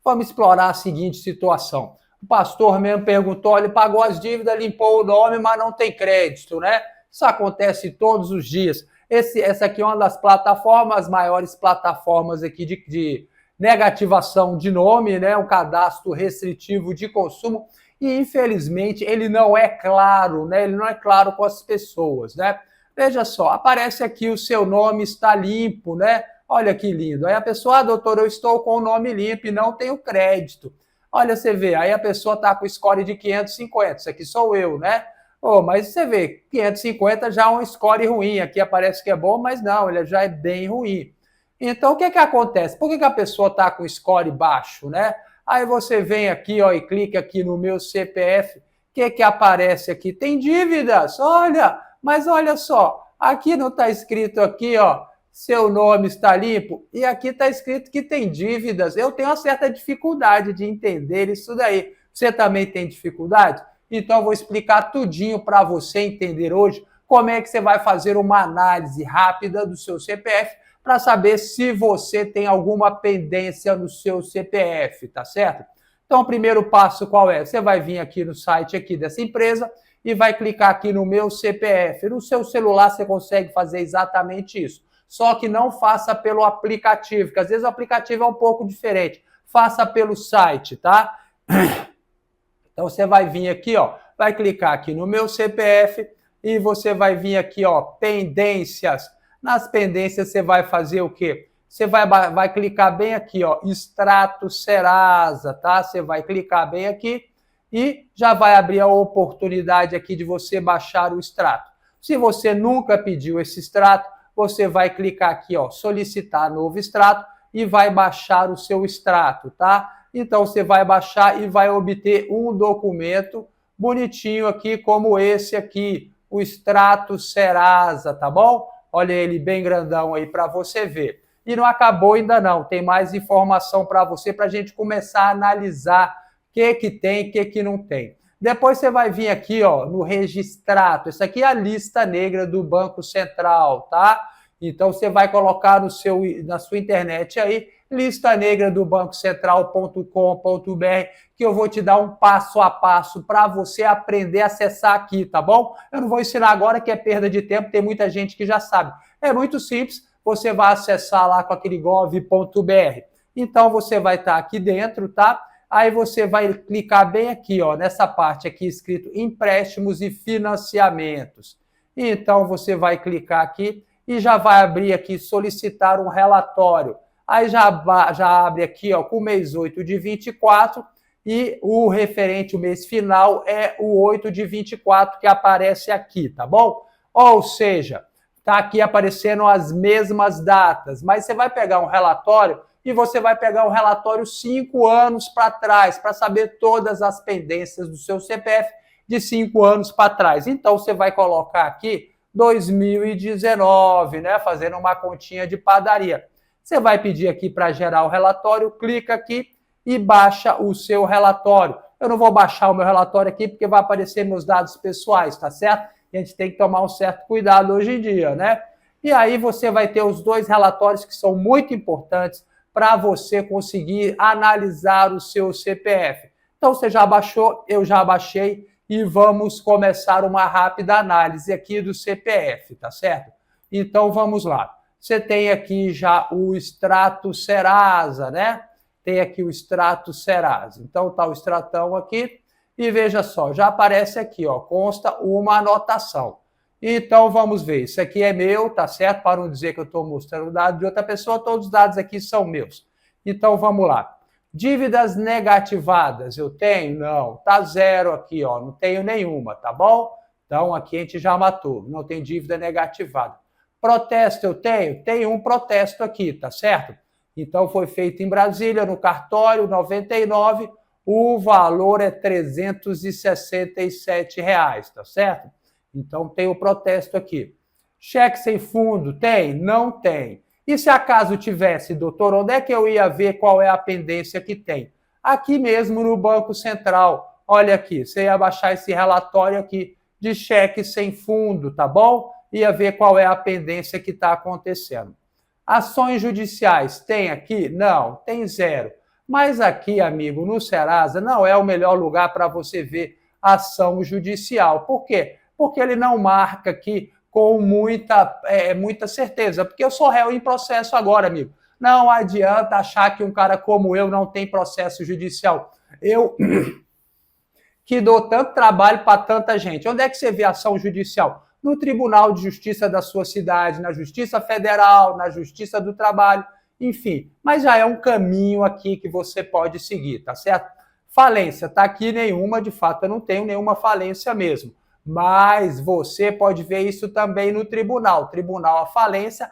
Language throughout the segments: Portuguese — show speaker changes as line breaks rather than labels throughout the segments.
vamos explorar a seguinte situação. O pastor mesmo perguntou, ele pagou as dívidas, limpou o nome, mas não tem crédito, né? Isso acontece todos os dias. Essa aqui é uma das plataformas, as maiores plataformas aqui de negativação de nome, né? Um cadastro restritivo de consumo. E, infelizmente, ele não é claro, né? Ele não é claro com as pessoas, né? Veja só, aparece aqui o seu nome está limpo, né? Olha que lindo. Aí a pessoa, doutor, eu estou com o nome limpo e não tenho crédito. Olha, você vê, aí a pessoa está com score de 550, isso aqui sou eu, né? Oh, mas você vê, 550 já é um score ruim, aqui aparece que é bom, mas não, ele já é bem ruim. Então, o que acontece? Por que a pessoa está com score baixo, né? Aí você vem aqui, ó, e clica aqui no meu CPF, o que aparece aqui? Tem dívidas, olha, mas olha só, aqui não está escrito aqui, ó, seu nome está limpo, e aqui está escrito que tem dívidas. Eu tenho uma certa dificuldade de entender isso daí. Você também tem dificuldade? Então eu vou explicar tudinho para você entender hoje como é que você vai fazer uma análise rápida do seu CPF para saber se você tem alguma pendência no seu CPF, tá certo? Então o primeiro passo qual é? Você vai vir aqui no site aqui dessa empresa e vai clicar aqui no meu CPF. No seu celular você consegue fazer exatamente isso. Só que não faça pelo aplicativo, porque às vezes o aplicativo é um pouco diferente. Faça pelo site, tá? Então você vai vir aqui, ó, vai clicar aqui no meu CPF e você vai vir aqui, ó, pendências. Nas pendências você vai fazer o quê? Você vai clicar bem aqui, ó, Extrato Serasa, tá? Você vai clicar bem aqui e já vai abrir a oportunidade aqui de você baixar o extrato. Se você nunca pediu esse extrato, você vai clicar aqui, ó, solicitar novo extrato e vai baixar o seu extrato, tá? Então você vai baixar e vai obter um documento bonitinho aqui, como esse aqui, o extrato Serasa, tá bom? Olha ele bem grandão aí para você ver. E não acabou ainda não, tem mais informação para você, para a gente começar a analisar o que tem, o que não tem. Depois você vai vir aqui, ó, no registrato. Isso aqui é a lista negra do Banco Central, tá? Então você vai colocar na sua internet aí, lista negra do bancocentral.com.br, que eu vou te dar um passo a passo para você aprender a acessar aqui, tá bom? Eu não vou ensinar agora que é perda de tempo, tem muita gente que já sabe. É muito simples, você vai acessar lá com aquele gov.br. Então você vai estar aqui dentro, tá? Aí você vai clicar bem aqui, ó, nessa parte aqui escrito empréstimos e financiamentos. Então você vai clicar aqui e já vai abrir aqui solicitar um relatório. Aí já abre aqui, ó, com o mês 8 de 24 e o referente, o mês final é o 8 de 24 que aparece aqui, tá bom? Ou seja, tá aqui aparecendo as mesmas datas, mas você vai pegar um relatório e você vai pegar um relatório 5 anos para trás, para saber todas as pendências do seu CPF de 5 anos para trás. Então, você vai colocar aqui 2019, né? Fazendo uma continha de padaria. Você vai pedir aqui para gerar o relatório, clica aqui e baixa o seu relatório. Eu não vou baixar o meu relatório aqui porque vai aparecer meus dados pessoais, tá certo? E a gente tem que tomar um certo cuidado hoje em dia, né? E aí você vai ter os dois relatórios que são muito importantes para você conseguir analisar o seu CPF. Então, você já baixou, eu já baixei e vamos começar uma rápida análise aqui do CPF, tá certo? Então, vamos lá. Você tem aqui já o extrato Serasa, né? Tem aqui o extrato Serasa. Então, tá o extratão aqui e veja só, já aparece aqui, ó, consta uma anotação. Então, vamos ver. Isso aqui é meu, tá certo? Para não dizer que eu estou mostrando dados de outra pessoa, todos os dados aqui são meus. Então, vamos lá. Dívidas negativadas, eu tenho? Não. Tá zero aqui, ó. Não tenho nenhuma, tá bom? Então, aqui a gente já matou. Não tem dívida negativada. Protesto eu tenho? Tenho um protesto aqui, tá certo? Então, foi feito em Brasília, no cartório, 99. O valor é R$ 367, tá certo? Então, tem o protesto aqui. Cheque sem fundo, tem? Não tem. E se acaso tivesse, doutor, onde é que eu ia ver qual é a pendência que tem? Aqui mesmo no Banco Central. Olha aqui, você ia baixar esse relatório aqui de cheque sem fundo, tá bom? Ia ver qual é a pendência que está acontecendo. Ações judiciais, tem aqui? Não, tem zero. Mas aqui, amigo, no Serasa, não é o melhor lugar para você ver ação judicial. Por quê? Porque ele não marca aqui com muita certeza. Porque eu sou réu em processo agora, amigo. Não adianta achar que um cara como eu não tem processo judicial. Eu que dou tanto trabalho para tanta gente. Onde é que você vê ação judicial? No Tribunal de Justiça da sua cidade, na Justiça Federal, na Justiça do Trabalho, enfim. Mas já é um caminho aqui que você pode seguir, tá certo? Falência, tá aqui nenhuma, de fato eu não tenho nenhuma falência mesmo. Mas você pode ver isso também no tribunal. Tribunal, a falência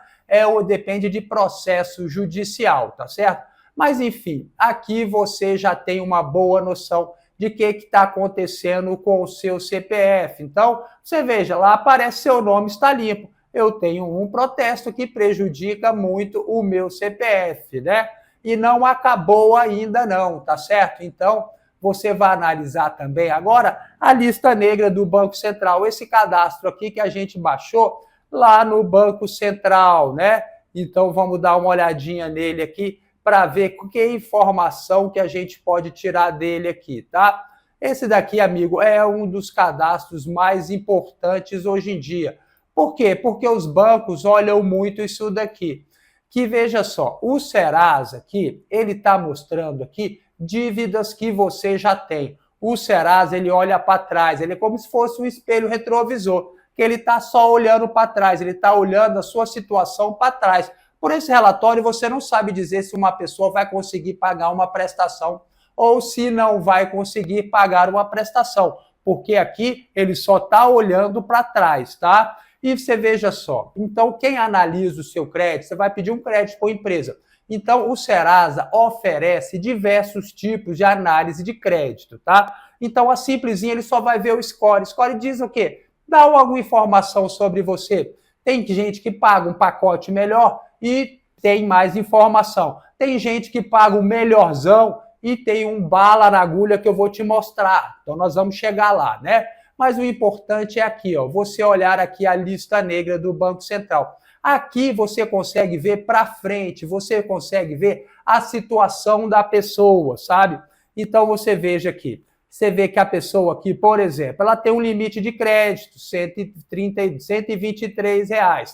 depende de processo judicial, tá certo? Mas enfim, aqui você já tem uma boa noção de que está acontecendo com o seu CPF. Então, você veja, lá aparece seu nome está limpo. Eu tenho um protesto que prejudica muito o meu CPF, né? E não acabou ainda não, tá certo? Então, você vai analisar também agora a lista negra do Banco Central, esse cadastro aqui que a gente baixou lá no Banco Central, né? Então, vamos dar uma olhadinha nele aqui para ver que informação que a gente pode tirar dele aqui, tá? Esse daqui, amigo, é um dos cadastros mais importantes hoje em dia. Por quê? Porque os bancos olham muito isso daqui. Que veja só, o Serasa aqui, ele está mostrando aqui dívidas que você já tem. O Serasa, ele olha para trás, ele é como se fosse um espelho retrovisor, que ele está só olhando para trás, ele está olhando a sua situação para trás. Por esse relatório, você não sabe dizer se uma pessoa vai conseguir pagar uma prestação ou se não vai conseguir pagar uma prestação, porque aqui ele só está olhando para trás, tá? E você veja só, então quem analisa o seu crédito, você vai pedir um crédito para a empresa. Então o Serasa oferece diversos tipos de análise de crédito, tá? Então a simplesinha ele só vai ver o score. Score diz o quê? Dá alguma informação sobre você. Tem gente que paga um pacote melhor e tem mais informação. Tem gente que paga o melhorzão e tem um bala na agulha que eu vou te mostrar. Então nós vamos chegar lá, né? Mas o importante é aqui, ó, você olhar aqui a lista negra do Banco Central. Aqui você consegue ver para frente, você consegue ver a situação da pessoa, sabe? Então você veja aqui. Você vê que a pessoa aqui, por exemplo, ela tem um limite de crédito, R$ 123,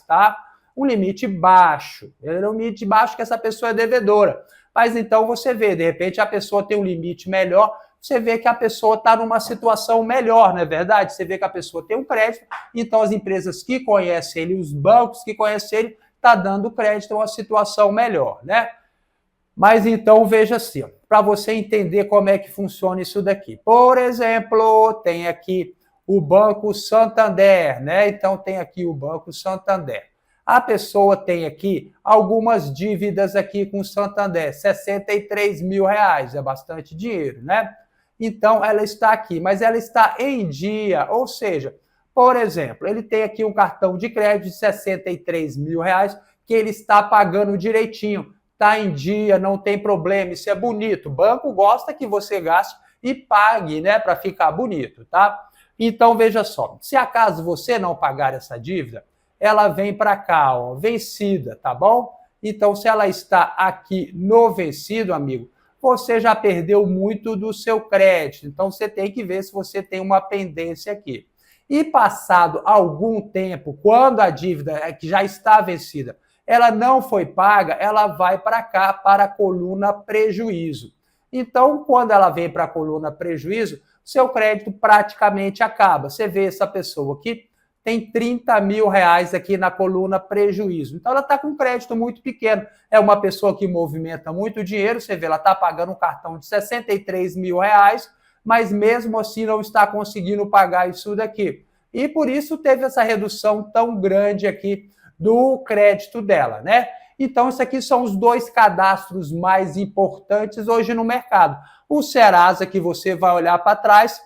tá? Um limite baixo. É um limite baixo que essa pessoa é devedora. Mas então você vê, de repente a pessoa tem um limite melhor, você vê que a pessoa está numa situação melhor, não é verdade? Você vê que a pessoa tem um crédito, então as empresas que conhecem ele, os bancos que conhecem ele, está dando crédito a uma situação melhor, né? Mas então veja assim, para você entender como é que funciona isso daqui. Por exemplo, tem aqui o Banco Santander, né? Então tem aqui o Banco Santander. A pessoa tem aqui algumas dívidas aqui com o Santander, R$ 63.000, é bastante dinheiro, né? Então ela está aqui, mas ela está em dia, ou seja, por exemplo, ele tem aqui um cartão de crédito de R$ 63.000 que ele está pagando direitinho. Está em dia, não tem problema, isso é bonito. O banco gosta que você gaste e pague, né, para ficar bonito, tá? Então, veja só, se acaso você não pagar essa dívida, ela vem para cá, ó, vencida, tá bom? Então, se ela está aqui no vencido, amigo, você já perdeu muito do seu crédito. Então, você tem que ver se você tem uma pendência aqui. E passado algum tempo, quando a dívida que já está vencida, ela não foi paga, ela vai para cá, para a coluna prejuízo. Então, quando ela vem para a coluna prejuízo, seu crédito praticamente acaba. Você vê essa pessoa aqui, tem R$ 30.000 aqui na coluna prejuízo. Então, ela está com um crédito muito pequeno. É uma pessoa que movimenta muito dinheiro, você vê, ela está pagando um cartão de R$ 63.000, mas mesmo assim não está conseguindo pagar isso daqui. E por isso teve essa redução tão grande aqui do crédito dela, né? Então, isso aqui são os dois cadastros mais importantes hoje no mercado. O Serasa, que você vai olhar para trás,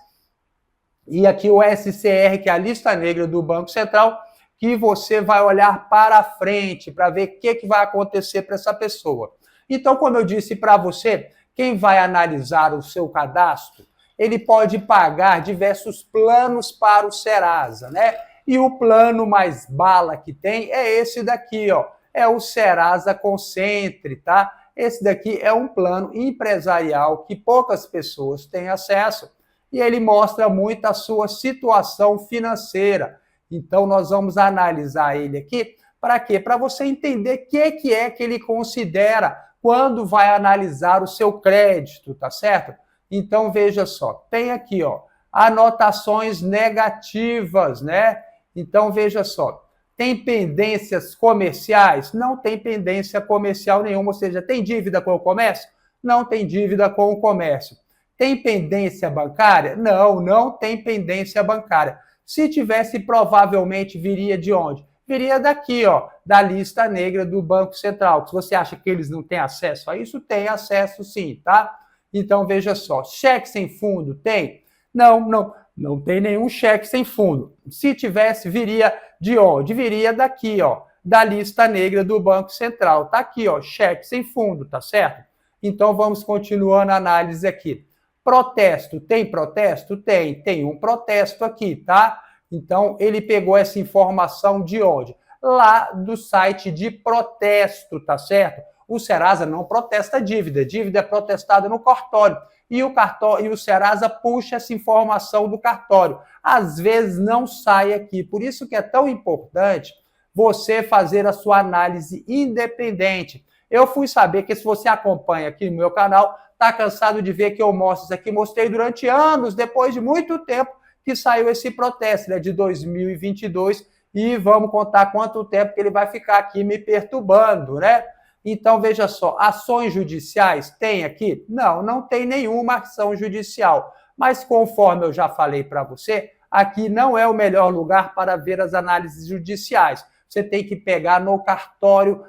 e aqui o SCR, que é a lista negra do Banco Central, que você vai olhar para frente, para ver o que vai acontecer para essa pessoa. Então, como eu disse para você, quem vai analisar o seu cadastro, ele pode pagar diversos planos para o Serasa, né? E o plano mais bala que tem é esse daqui, ó. É o Serasa Concentre, tá? Esse daqui é um plano empresarial que poucas pessoas têm acesso e ele mostra muito a sua situação financeira. Então, nós vamos analisar ele aqui. Para quê? Para você entender o que é que ele considera quando vai analisar o seu crédito, tá certo? Então, veja só, tem aqui, ó, anotações negativas, né? Então, veja só, tem pendências comerciais? Não tem pendência comercial nenhuma, ou seja, tem dívida com o comércio? Não tem dívida com o comércio. Tem pendência bancária? Não, não tem pendência bancária. Se tivesse, provavelmente viria de onde? Viria daqui, ó, da lista negra do Banco Central. Se você acha que eles não têm acesso a isso, tem acesso sim, tá? Então, veja só, cheque sem fundo tem? Não tem nenhum cheque sem fundo. Se tivesse, viria de onde? Viria daqui, ó, da lista negra do Banco Central. Tá aqui, ó, cheque sem fundo, tá certo? Então, vamos continuando a análise aqui. Protesto, tem protesto? Tem um protesto aqui, tá? Então, ele pegou essa informação de onde? Lá do site de protesto, tá certo? O Serasa não protesta dívida é protestada no cartório. E o Serasa puxa essa informação do cartório. Às vezes não sai aqui. Por isso que é tão importante você fazer a sua análise independente. Eu fui saber que se você acompanha aqui no meu canal, tá cansado de ver que eu mostro isso aqui. Mostrei durante anos, depois de muito tempo, que saiu esse protesto, né, de 2022, e vamos contar quanto tempo que ele vai ficar aqui me perturbando, né? Então, veja só, ações judiciais tem aqui? Não tem nenhuma ação judicial. Mas, conforme eu já falei para você, aqui não é o melhor lugar para ver as análises judiciais. Você tem que pegar no cartório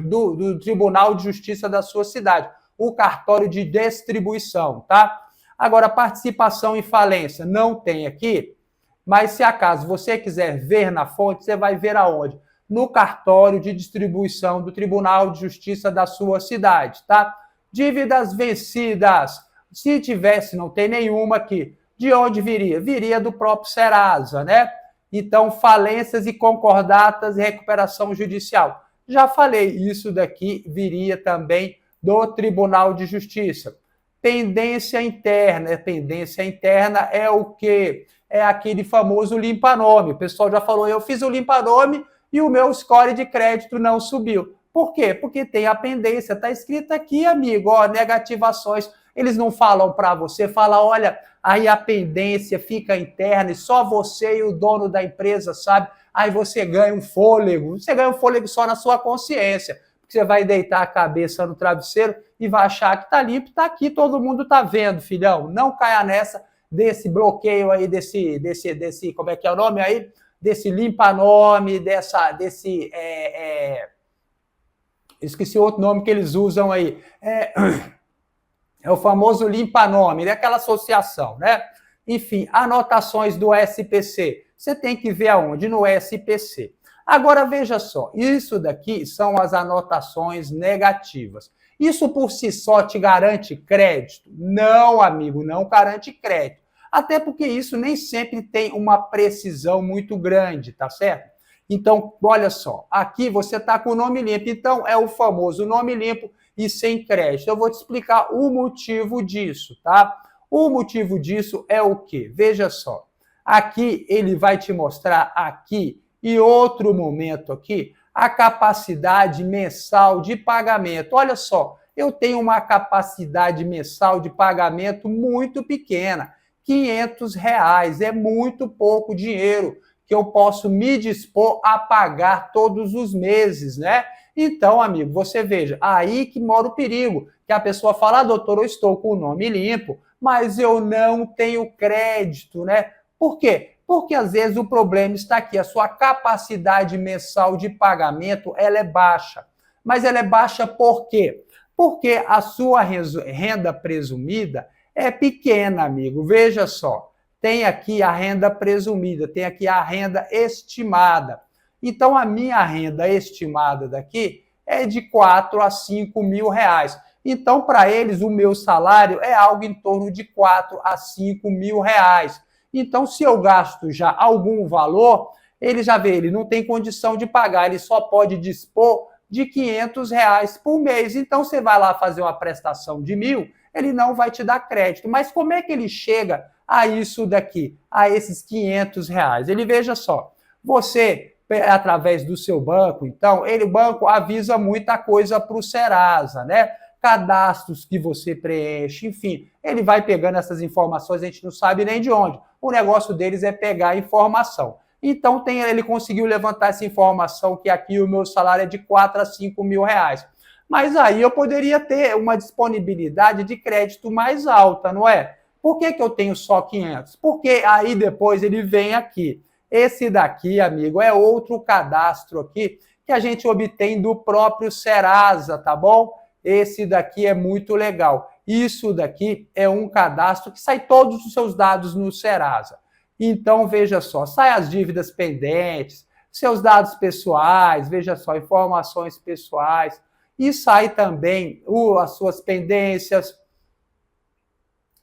do Tribunal de Justiça da sua cidade, o cartório de distribuição, tá? Agora, participação em falência não tem aqui, mas se acaso você quiser ver na fonte, você vai ver aonde? No cartório de distribuição do Tribunal de Justiça da sua cidade, tá? Dívidas vencidas, se tivesse, não tem nenhuma aqui. De onde viria? Viria do próprio Serasa, né? Então, falências e concordatas e recuperação judicial. Já falei, isso daqui viria também do Tribunal de Justiça. Pendência interna. Pendência interna é o quê? É aquele famoso limpa-nome. O pessoal já falou, eu fiz o limpa-nome e o meu score de crédito não subiu. Por quê? Porque tem a pendência. Está escrito aqui, amigo, ó, negativações. Eles não falam para você, fala, olha, aí a pendência fica interna e só você e o dono da empresa sabe. Aí você ganha um fôlego. Você ganha um fôlego só na sua consciência. Você vai deitar a cabeça no travesseiro e vai achar que tá limpo, tá aqui, todo mundo tá vendo, filhão. Não caia nessa desse bloqueio aí, desse como é que é o nome aí? Desse limpa-nome, esqueci outro nome que eles usam aí. É o famoso limpa-nome, daquela associação, né? Enfim, anotações do SPC. Você tem que ver aonde? No SPC. Agora, veja só, isso daqui são as anotações negativas. Isso por si só te garante crédito? Não, amigo, não garante crédito. Até porque isso nem sempre tem uma precisão muito grande, tá certo? Então, olha só, aqui você está com o nome limpo. Então, é o famoso nome limpo e sem crédito. Eu vou te explicar o motivo disso, tá? O motivo disso é o quê? Veja só, aqui ele vai te mostrar aqui, e outro momento aqui, a capacidade mensal de pagamento. Olha só, eu tenho uma capacidade mensal de pagamento muito pequena, R$500, é muito pouco dinheiro que eu posso me dispor a pagar todos os meses, né? Então, amigo, você veja, aí que mora o perigo, que a pessoa fala, doutor, eu estou com o nome limpo, mas eu não tenho crédito, né? Por quê? Porque às vezes o problema está aqui, a sua capacidade mensal de pagamento, ela é baixa. Mas ela é baixa por quê? Porque a sua renda presumida é pequena, amigo. Veja só, tem aqui a renda presumida, tem aqui a renda estimada. Então, a minha renda estimada daqui é de 4 a 5 mil reais. Então, para eles, o meu salário é algo em torno de 4 a 5 mil reais. Então, se eu gasto já algum valor, ele já vê, ele não tem condição de pagar, ele só pode dispor de R$ 500 por mês. Então, você vai lá fazer uma prestação de 1.000, ele não vai te dar crédito. Mas como é que ele chega a isso daqui, a esses R$ 500? Ele, veja só, você, através do seu banco, então, o banco avisa muita coisa para o Serasa, né? Cadastros que você preenche, enfim, ele vai pegando essas informações, a gente não sabe nem de onde. O negócio deles é pegar a informação. Então, ele conseguiu levantar essa informação que aqui o meu salário é de 4 a 5 mil reais. Mas aí eu poderia ter uma disponibilidade de crédito mais alta, não é? Por que eu tenho só 500? Porque aí depois ele vem aqui. Esse daqui, amigo, é outro cadastro aqui que a gente obtém do próprio Serasa, tá bom? Esse daqui é muito legal. Isso daqui é um cadastro que sai todos os seus dados no Serasa. Então, veja só, sai as dívidas pendentes, seus dados pessoais, veja só, informações pessoais, e sai também as suas pendências,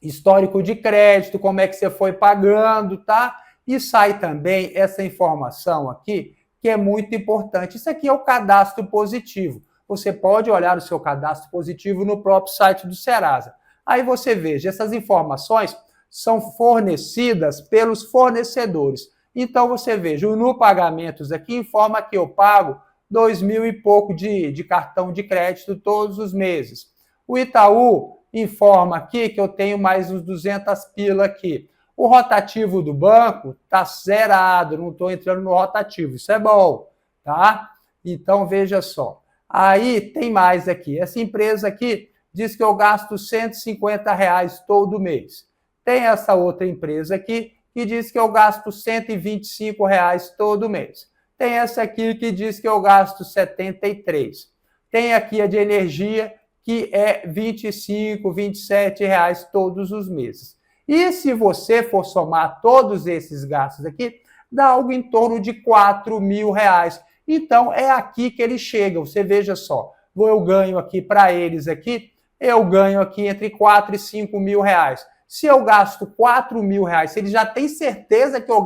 histórico de crédito, como é que você foi pagando, tá? E sai também essa informação aqui, que é muito importante. Isso aqui é o cadastro positivo. Você pode olhar o seu cadastro positivo no próprio site do Serasa. Aí você veja, essas informações são fornecidas pelos fornecedores. Então, você veja, o No Pagamentos aqui informa que eu pago 2.000 e pouco de cartão de crédito todos os meses. O Itaú informa aqui que eu tenho mais uns 200 pila aqui. O rotativo do banco está zerado, não estou entrando no rotativo. Isso é bom, tá? Então, veja só. Aí, tem mais aqui. Essa empresa aqui diz que eu gasto R$ 150 todo mês. Tem essa outra empresa aqui que diz que eu gasto R$ 125 todo mês. Tem essa aqui que diz que eu gasto 73. Tem aqui a de energia, que é R$ 25, R$ 27 todos os meses. E se você for somar todos esses gastos aqui, dá algo em torno de R$ 4.000. Então, é aqui que eles chegam. Você veja só, eu ganho aqui para eles aqui, eu ganho aqui entre 4 e 5 mil reais. Se eu gasto 4 mil reais, se ele já tem certeza que eu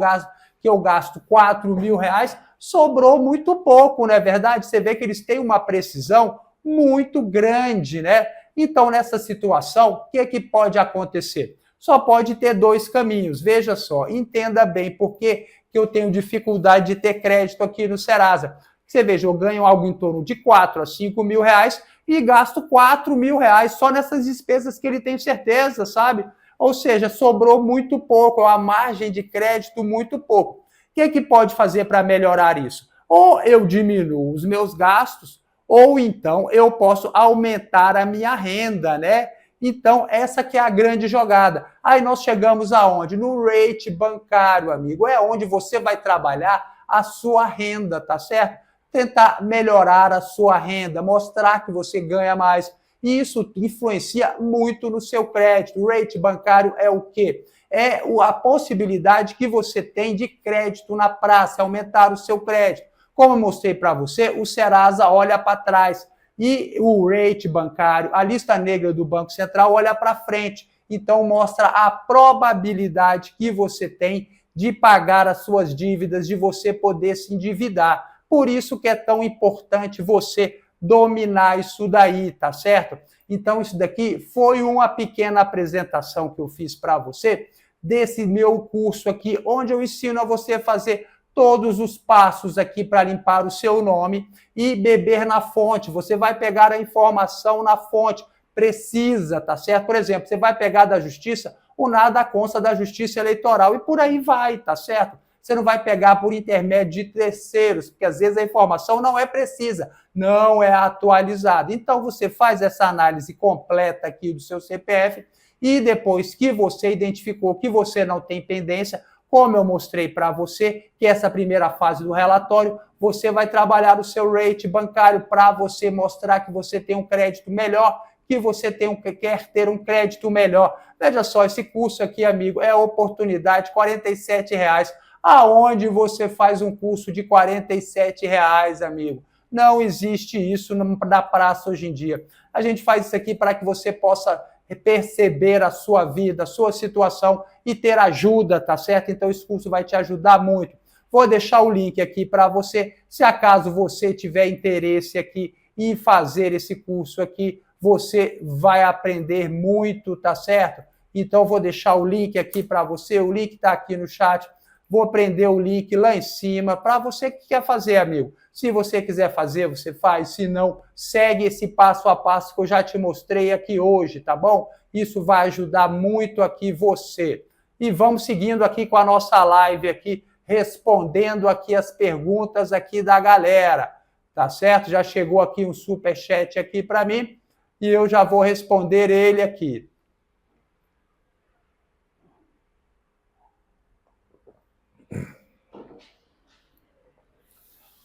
gasto 4 mil reais, sobrou muito pouco, não é verdade? Você vê que eles têm uma precisão muito grande, né? Então, nessa situação, o que é que pode acontecer? Só pode ter dois caminhos. Veja só, entenda bem por que eu tenho dificuldade de ter crédito aqui no Serasa. Você veja, eu ganho algo em torno de 4 a 5 mil reais e gasto 4 mil reais só nessas despesas que ele tem certeza, sabe? Ou seja, sobrou muito pouco, a margem de crédito muito pouco. O que é que pode fazer para melhorar isso? Ou eu diminuo os meus gastos, ou então eu posso aumentar a minha renda, né? Então, essa que é a grande jogada. Aí nós chegamos aonde? No rate bancário, amigo. É onde você vai trabalhar a sua renda, tá certo? Tentar melhorar a sua renda, mostrar que você ganha mais. E isso influencia muito no seu crédito. O rate bancário é o quê? É a possibilidade que você tem de crédito na praça, aumentar o seu crédito. Como eu mostrei para você, o Serasa olha para trás e o rate bancário, a lista negra do Banco Central, olha para frente. Então, mostra a probabilidade que você tem de pagar as suas dívidas, de você poder se endividar. Por isso que é tão importante você dominar isso daí, tá certo? Então, isso daqui foi uma pequena apresentação que eu fiz para você desse meu curso aqui, onde eu ensino a você fazer todos os passos aqui para limpar o seu nome e beber na fonte. Você vai pegar a informação na fonte, precisa, tá certo? Por exemplo, você vai pegar da Justiça, o nada consta da Justiça Eleitoral e por aí vai, tá certo? Você não vai pegar por intermédio de terceiros, porque às vezes a informação não é precisa, não é atualizada. Então, você faz essa análise completa aqui do seu CPF e depois que você identificou que você não tem pendência, como eu mostrei para você, que essa primeira fase do relatório, você vai trabalhar o seu rate bancário para você mostrar que você tem um crédito melhor, que você quer ter um crédito melhor. Veja só, esse curso aqui, amigo, é oportunidade, R$ 47,00. Aonde você faz um curso de R$ 47,00, amigo? Não existe isso na praça hoje em dia. A gente faz isso aqui para que você possa perceber a sua vida, a sua situação e ter ajuda, tá certo? Então esse curso vai te ajudar muito. Vou deixar o link aqui para você, se acaso você tiver interesse aqui em fazer esse curso aqui, você vai aprender muito, tá certo? Então, vou deixar o link aqui para você, o link está aqui no chat, vou prender o link lá em cima para você que quer fazer, amigo. Se você quiser fazer, você faz, se não, segue esse passo a passo que eu já te mostrei aqui hoje, tá bom? Isso vai ajudar muito aqui você. E vamos seguindo aqui com a nossa live aqui, respondendo aqui as perguntas aqui da galera, tá certo? Já chegou aqui um superchat aqui para mim e eu já vou responder ele aqui.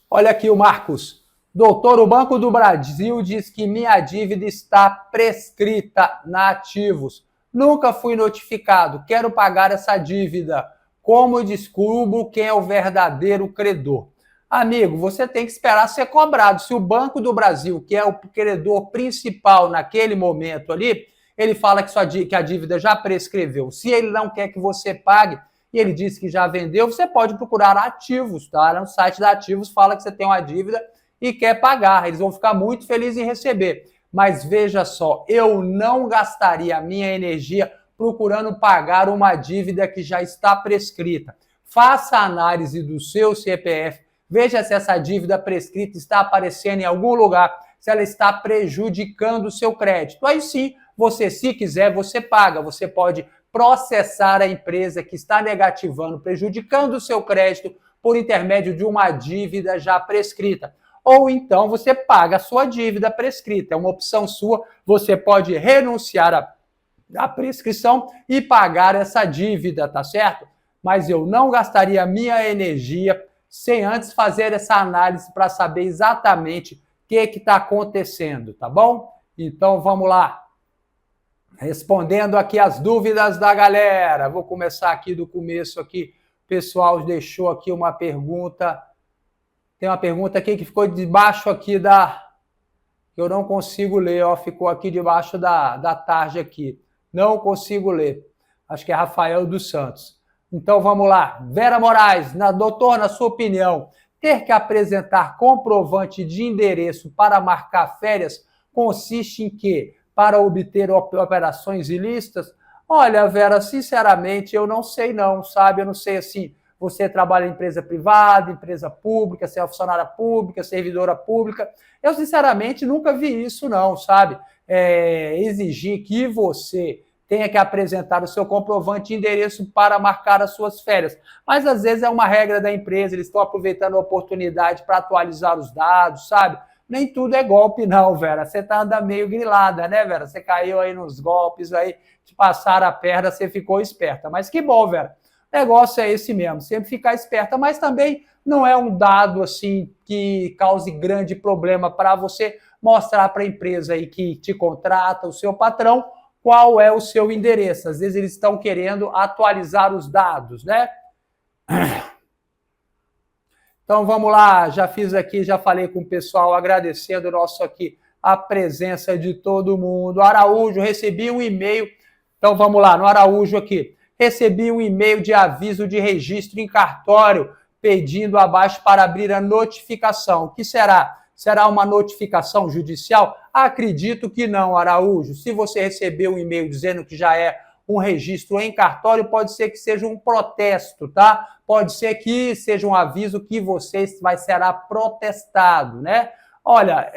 Olha aqui o Marcos. Doutor, o Banco do Brasil diz que minha dívida está prescrita na Ativos. Nunca fui notificado. Quero pagar essa dívida. Como descubro quem é o verdadeiro credor? Amigo, você tem que esperar ser cobrado. Se o Banco do Brasil, que é o credor principal naquele momento ali, ele fala que a dívida já prescreveu. Se ele não quer que você pague, e ele disse que já vendeu, você pode procurar Ativos, tá? No site da Ativos fala que você tem uma dívida e quer pagar. Eles vão ficar muito felizes em receber. Mas veja só, eu não gastaria a minha energia procurando pagar uma dívida que já está prescrita. Faça a análise do seu CPF, veja se essa dívida prescrita está aparecendo em algum lugar, se ela está prejudicando o seu crédito. Aí sim, você, se quiser, você paga. Você pode processar a empresa que está negativando, prejudicando o seu crédito por intermédio de uma dívida já prescrita. Ou então você paga a sua dívida prescrita. É uma opção sua, você pode renunciar à prescrição e pagar essa dívida, tá certo? Mas eu não gastaria minha energia sem antes fazer essa análise para saber exatamente o que está acontecendo, tá bom? Então vamos lá. Respondendo aqui as dúvidas da galera. Vou começar aqui do começo aqui. O pessoal deixou aqui uma pergunta. Tem uma pergunta aqui que ficou debaixo aqui da... Eu não consigo ler, ó. Ficou aqui debaixo da tarde aqui. Não consigo ler. Acho que é Rafael dos Santos. Então vamos lá. Vera Moraes, doutor, na sua opinião, ter que apresentar comprovante de endereço para marcar férias consiste em quê? Para obter operações ilícitas? Olha, Vera, sinceramente, eu não sei não, sabe? Eu não sei, assim, você trabalha em empresa privada, empresa pública, você é funcionária pública, servidora pública. Eu, sinceramente, nunca vi isso não, sabe? Exigir que você tenha que apresentar o seu comprovante de endereço para marcar as suas férias. Mas, às vezes, é uma regra da empresa, eles estão aproveitando a oportunidade para atualizar os dados, sabe? Nem tudo é golpe, não, Vera. Você tá andando meio grilada, né, Vera? Você caiu aí nos golpes, aí te passaram a perna, você ficou esperta. Mas que bom, Vera. O negócio é esse mesmo, sempre ficar esperta. Mas também não é um dado, assim, que cause grande problema para você mostrar para a empresa aí que te contrata, o seu patrão, qual é o seu endereço. Às vezes eles estão querendo atualizar os dados, né? Então vamos lá, já fiz aqui, já falei com o pessoal, agradecendo a presença de todo mundo. Araújo, recebi um e-mail, então vamos lá, no Araújo aqui. Recebi um e-mail de aviso de registro em cartório, pedindo abaixo para abrir a notificação. O que será? Será uma notificação judicial? Acredito que não, Araújo. Se você recebeu um e-mail dizendo que já é um registro em cartório, pode ser que seja um protesto, tá? Pode ser que seja um aviso que você será protestado, né? Olha,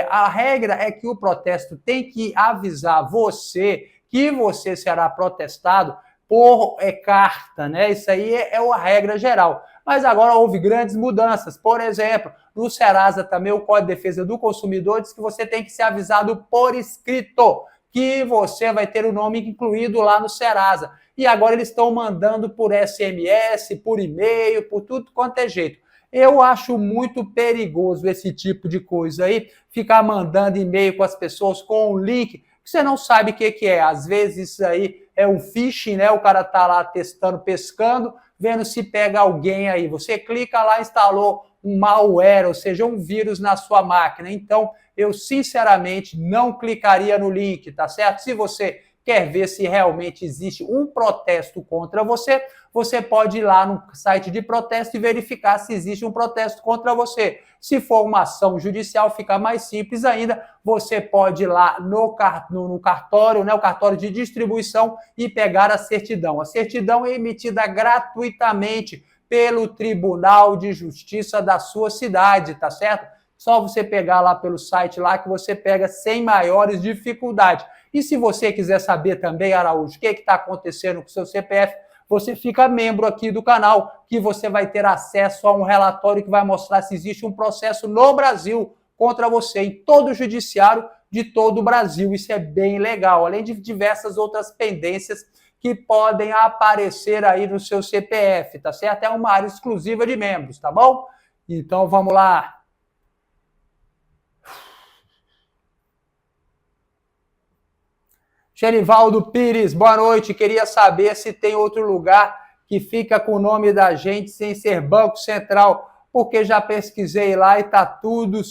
a regra é que o protesto tem que avisar você que você será protestado por carta, né? Isso aí é uma regra geral. Mas agora houve grandes mudanças. Por exemplo, no Serasa também o Código de Defesa do Consumidor diz que você tem que ser avisado por escrito, que você vai ter o nome incluído lá no Serasa. E agora eles estão mandando por SMS, por e-mail, por tudo quanto é jeito. Eu acho muito perigoso esse tipo de coisa aí, ficar mandando e-mail com as pessoas com um link que você não sabe o que é. Às vezes isso aí é um phishing, né? O cara tá lá testando, pescando, vendo se pega alguém aí. Você clica lá, instalou um malware, ou seja, um vírus na sua máquina. Então, eu sinceramente não clicaria no link, tá certo? Se você quer ver se realmente existe um protesto contra você, você pode ir lá no site de protesto e verificar se existe um protesto contra você. Se for uma ação judicial, fica mais simples ainda, você pode ir lá no cartório, né, o cartório de distribuição e pegar a certidão. A certidão é emitida gratuitamente pelo Tribunal de Justiça da sua cidade, tá certo? Só você pegar lá pelo site lá que você pega sem maiores dificuldades. E se você quiser saber também, Araújo, o que está acontecendo com o seu CPF, você fica membro aqui do canal, que você vai ter acesso a um relatório que vai mostrar se existe um processo no Brasil contra você, em todo o judiciário de todo o Brasil. Isso é bem legal, além de diversas outras pendências que podem aparecer aí no seu CPF, tá certo? É uma área exclusiva de membros, tá bom? Então, vamos lá. Genivaldo Pires, boa noite. Queria saber se tem outro lugar que fica com o nome da gente sem ser Banco Central, porque já pesquisei lá e está tudo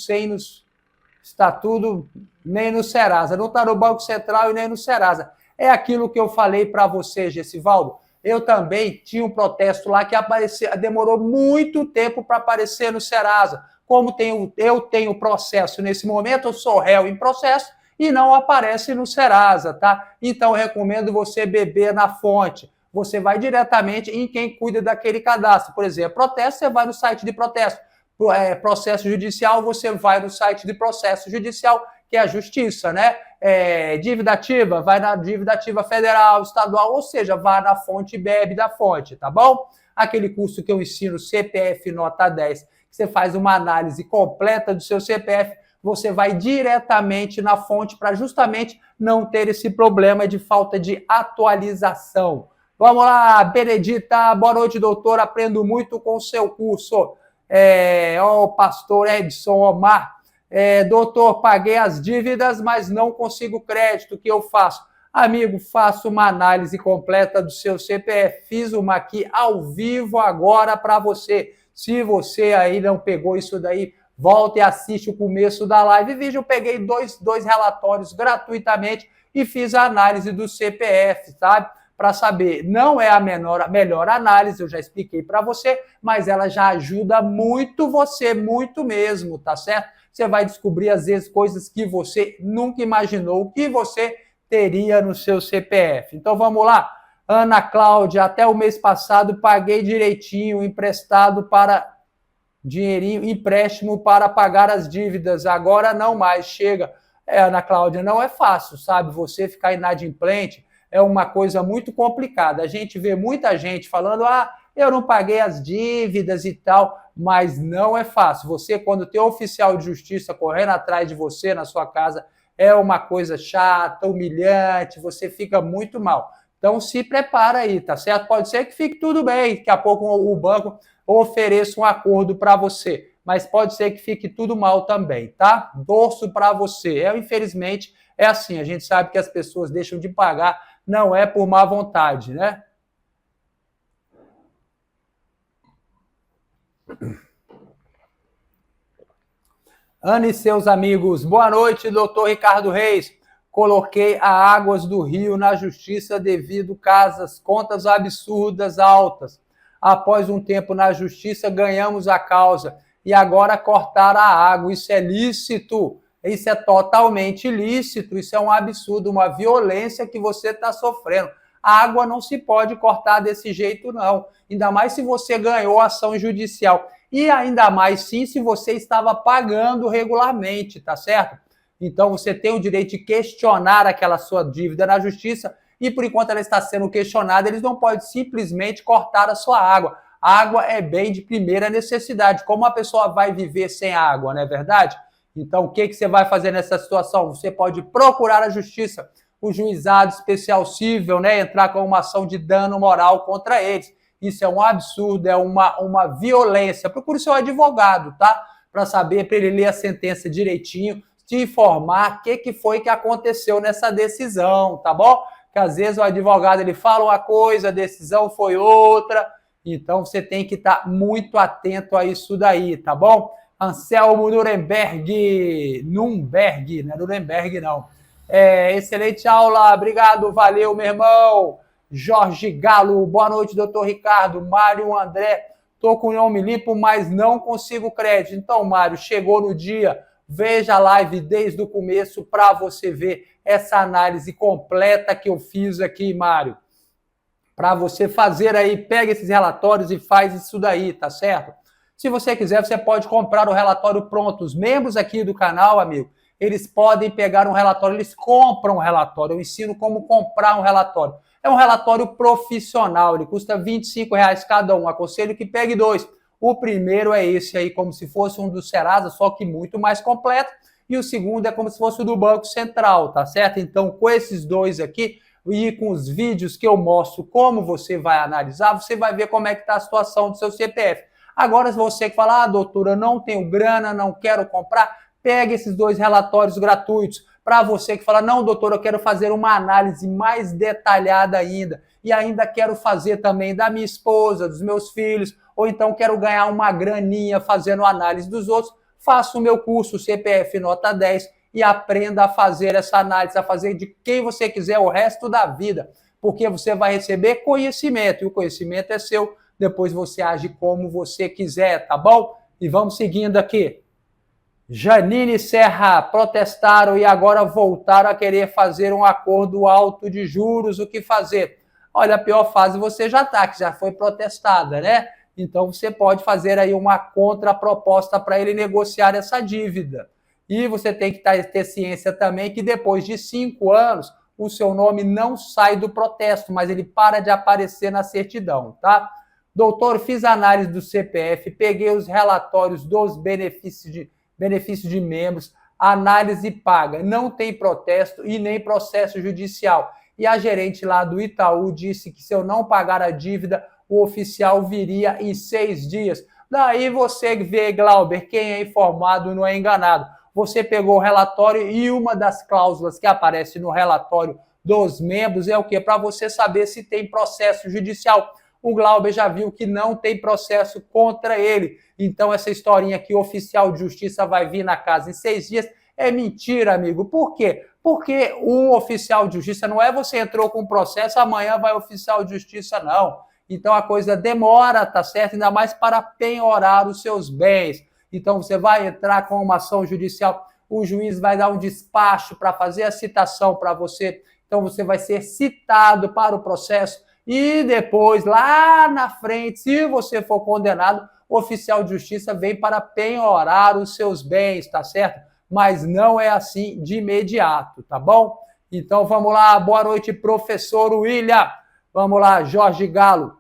está tudo nem no Serasa. Não está no Banco Central e nem no Serasa. É aquilo que eu falei para você, Gesivaldo. Eu também tinha um protesto lá que demorou muito tempo para aparecer no Serasa. Como eu tenho processo nesse momento, eu sou réu em processo, e não aparece no Serasa, tá? Então, eu recomendo você beber na fonte. Você vai diretamente em quem cuida daquele cadastro. Por exemplo, protesto, você vai no site de protesto. Processo judicial, você vai no site de processo judicial, que é a justiça, né? Dívida ativa, vai na dívida ativa federal, estadual, ou seja, vai na fonte e bebe da fonte, tá bom? Aquele curso que eu ensino, CPF Nota 10, que você faz uma análise completa do seu CPF, você vai diretamente na fonte para justamente não ter esse problema de falta de atualização. Vamos lá, Benedita, boa noite, doutor, aprendo muito com o seu curso. O pastor Edson Omar, doutor, paguei as dívidas, mas não consigo crédito, o que eu faço? Amigo, faço uma análise completa do seu CPF, fiz uma aqui ao vivo agora para você. Se você aí não pegou isso daí, volta e assiste o começo da live. Vídeo, eu peguei dois relatórios gratuitamente e fiz a análise do CPF, sabe? Para saber, não é a melhor análise, eu já expliquei para você, mas ela já ajuda muito você, muito mesmo, tá certo? Você vai descobrir, às vezes, coisas que você nunca imaginou que você teria no seu CPF. Então, vamos lá. Ana Cláudia, até o mês passado paguei direitinho, emprestado para... dinheirinho, empréstimo para pagar as dívidas, agora não mais, chega. Ana Cláudia, não é fácil, sabe? Você ficar inadimplente é uma coisa muito complicada. A gente vê muita gente falando, eu não paguei as dívidas e tal, mas não é fácil. Você, quando tem um oficial de justiça correndo atrás de você na sua casa, é uma coisa chata, humilhante, você fica muito mal. Então, se prepara aí, tá certo? Pode ser que fique tudo bem, daqui a pouco o banco ofereça um acordo para você, mas pode ser que fique tudo mal também, tá? Torço para você. Infelizmente, é assim, a gente sabe que as pessoas deixam de pagar, não é por má vontade, né? Ana e seus amigos, boa noite, doutor Ricardo Reis. Coloquei a Águas do Rio na justiça devido contas absurdas altas. Após um tempo na justiça, ganhamos a causa. E agora cortaram a água. Isso é lícito. Isso é totalmente ilícito. Isso é um absurdo, uma violência que você está sofrendo. A água não se pode cortar desse jeito, não. Ainda mais se você ganhou ação judicial. E ainda mais, sim, se você estava pagando regularmente, tá certo? Então, você tem o direito de questionar aquela sua dívida na justiça e, por enquanto ela está sendo questionada, eles não podem simplesmente cortar a sua água. A água é bem de primeira necessidade. Como a pessoa vai viver sem água, não é verdade? Então, o que você vai fazer nessa situação? Você pode procurar a justiça, o juizado especial cível, né, entrar com uma ação de dano moral contra eles. Isso é um absurdo, é uma violência. Procure seu advogado, tá? Para saber, para ele ler a sentença direitinho, te informar o que foi que aconteceu nessa decisão, tá bom? Que às vezes o advogado ele fala uma coisa, a decisão foi outra, então você tem que estar muito atento a isso daí, tá bom? Anselmo Nuremberg, não é Nuremberg não. Excelente aula, obrigado, valeu, meu irmão. Jorge Galo, boa noite, doutor Ricardo. Mário André, tô com o nome limpo, mas não consigo crédito. Então, Mário, chegou no dia, veja a live desde o começo para você ver essa análise completa que eu fiz aqui, Mário. Para você fazer aí, pega esses relatórios e faz isso daí, tá certo? Se você quiser, você pode comprar o relatório pronto. Os membros aqui do canal, amigo, eles podem pegar um relatório, eles compram um relatório. Eu ensino como comprar um relatório. É um relatório profissional, ele custa R$25 cada um. Aconselho que pegue 2. O primeiro é esse aí, como se fosse um do Serasa, só que muito mais completo. E o segundo é como se fosse o do Banco Central, tá certo? Então, com esses 2 aqui e com os vídeos que eu mostro como você vai analisar, você vai ver como é que está a situação do seu CPF. Agora, se você que fala, doutora, eu não tenho grana, não quero comprar, pega esses 2 relatórios gratuitos. Para você que fala, não, doutor, eu quero fazer uma análise mais detalhada ainda, e ainda quero fazer também da minha esposa, dos meus filhos, ou então quero ganhar uma graninha fazendo análise dos outros, faça o meu curso CPF Nota 10 e aprenda a fazer essa análise, a fazer de quem você quiser o resto da vida, porque você vai receber conhecimento, e o conhecimento é seu, depois você age como você quiser, tá bom? E vamos seguindo aqui. Janine Serra, protestaram e agora voltaram a querer fazer um acordo alto de juros, o que fazer? Olha, a pior fase você já está, que já foi protestada, né? Então você pode fazer aí uma contraproposta para ele negociar essa dívida. E você tem que ter ciência também que depois de 5 anos, o seu nome não sai do protesto, mas ele para de aparecer na certidão, tá? Doutor, fiz análise do CPF, peguei os relatórios dos benefício de membros, análise paga, não tem protesto e nem processo judicial. E a gerente lá do Itaú disse que se eu não pagar a dívida, o oficial viria em 6 dias. Daí você vê, Glauber, quem é informado não é enganado. Você pegou o relatório e uma das cláusulas que aparece no relatório dos membros é o quê? Para você saber se tem processo judicial. O Glauber já viu que não tem processo contra ele. Então, essa historinha que o oficial de justiça vai vir na casa em 6 dias é mentira, amigo. Por quê? Porque um oficial de justiça não é você entrou com um processo, amanhã vai oficial de justiça, não. Então, a coisa demora, tá certo? Ainda mais para penhorar os seus bens. Então, você vai entrar com uma ação judicial, o juiz vai dar um despacho para fazer a citação para você. Então, você vai ser citado para o processo. E depois, lá na frente, se você for condenado, o oficial de justiça vem para penhorar os seus bens, tá certo? Mas não é assim de imediato, tá bom? Então vamos lá, boa noite, professor William. Vamos lá, Jorge Galo.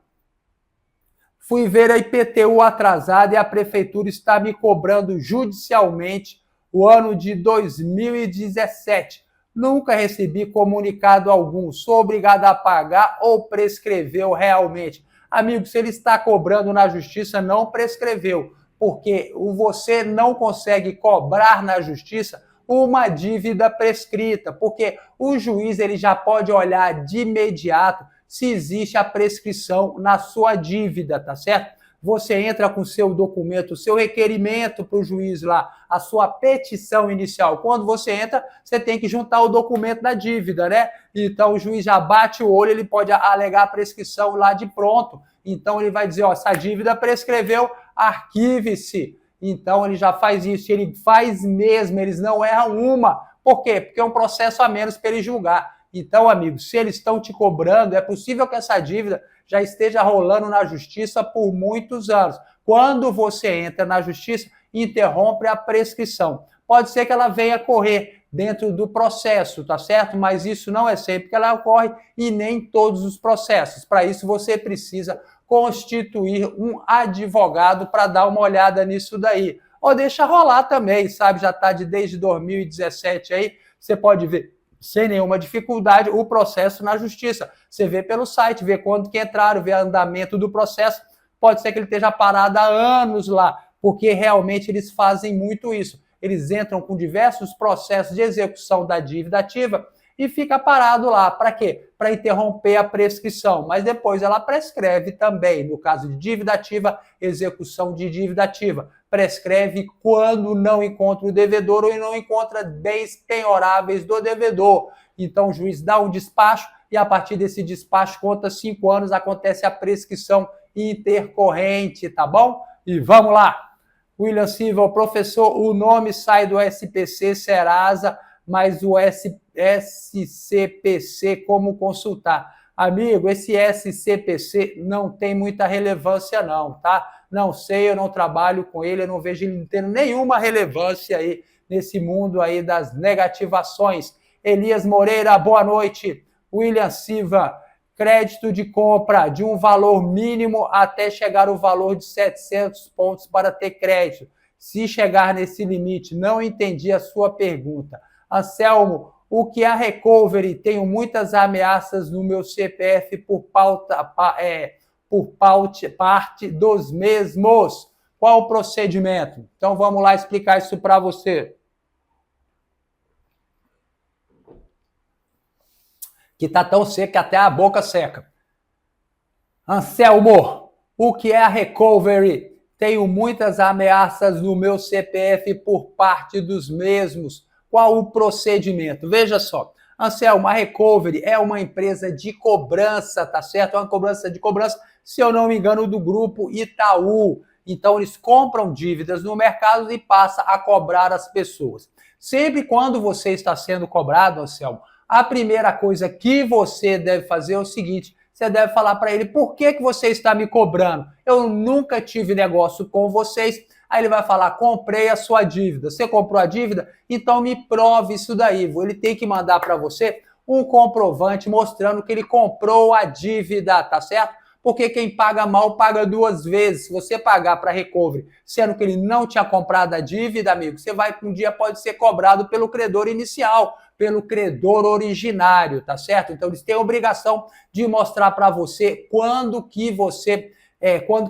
Fui ver a IPTU atrasada e a prefeitura está me cobrando judicialmente o ano de 2017. Nunca recebi comunicado algum. Sou obrigado a pagar ou prescreveu realmente? Amigo, se ele está cobrando na justiça, não prescreveu, porque você não consegue cobrar na justiça uma dívida prescrita, porque o juiz ele já pode olhar de imediato se existe a prescrição na sua dívida, tá certo? Você entra com o seu documento, o seu requerimento para o juiz lá, a sua petição inicial. Quando você entra, você tem que juntar o documento da dívida, né? Então, o juiz já bate o olho, ele pode alegar a prescrição lá de pronto. Então, ele vai dizer, ó, essa dívida prescreveu, arquive-se. Então, ele já faz isso, ele faz mesmo, eles não erram uma. Por quê? Porque é um processo a menos para ele julgar. Então, amigo, se eles estão te cobrando, é possível que essa dívida já esteja rolando na justiça por muitos anos. Quando você entra na justiça, interrompe a prescrição. Pode ser que ela venha correr dentro do processo, tá certo? Mas isso não é sempre que ela ocorre e nem todos os processos. Para isso, você precisa constituir um advogado para dar uma olhada nisso daí. Ou deixa rolar também, sabe? Já está desde 2017 aí, você pode ver sem nenhuma dificuldade o processo na justiça. Você vê pelo site, vê quando que entraram, vê o andamento do processo. Pode ser que ele esteja parado há anos lá, porque realmente eles fazem muito isso. Eles entram com diversos processos de execução da dívida ativa e fica parado lá. Para quê? Para interromper a prescrição. Mas depois ela prescreve também. No caso de dívida ativa, execução de dívida ativa. Prescreve quando não encontra o devedor ou não encontra bens penhoráveis do devedor. Então o juiz dá um despacho e a partir desse despacho conta 5 anos, acontece a prescrição intercorrente, tá bom? E vamos lá. William Silva, professor, o nome sai do SPC Serasa, mas o SCPC como consultar? Amigo, esse SCPC não tem muita relevância não, tá? Não sei, eu não trabalho com ele, eu não vejo ele tendo nenhuma relevância aí nesse mundo aí das negativações. Elias Moreira, boa noite. William Silva, crédito de compra de um valor mínimo até chegar o valor de 700 pontos para ter crédito. Se chegar nesse limite, não entendi a sua pergunta. Anselmo, o que é a recovery? Tenho muitas ameaças no meu CPF por parte dos mesmos. Qual o procedimento? Então vamos lá explicar isso para você. Que tá tão seco que até a boca seca. Anselmo, o que é a recovery? Tenho muitas ameaças no meu CPF por parte dos mesmos. Qual o procedimento? Veja só, Anselmo, a recovery é uma empresa de cobrança, tá certo? É uma cobrança de cobrança, se eu não me engano, do grupo Itaú. Então, eles compram dívidas no mercado e passam a cobrar as pessoas. Sempre quando você está sendo cobrado, Anselmo, a primeira coisa que você deve fazer é o seguinte, você deve falar para ele, por que você está me cobrando? Eu nunca tive negócio com vocês. Aí ele vai falar, comprei a sua dívida. Você comprou a dívida? Então me prove isso daí. Ele tem que mandar para você um comprovante mostrando que ele comprou a dívida, tá certo? Porque quem paga mal paga 2 vezes. Se você pagar para recovery, sendo que ele não tinha comprado a dívida, amigo, você vai um dia pode ser cobrado pelo credor inicial, pelo credor originário, tá certo? Então eles têm a obrigação de mostrar para você quando que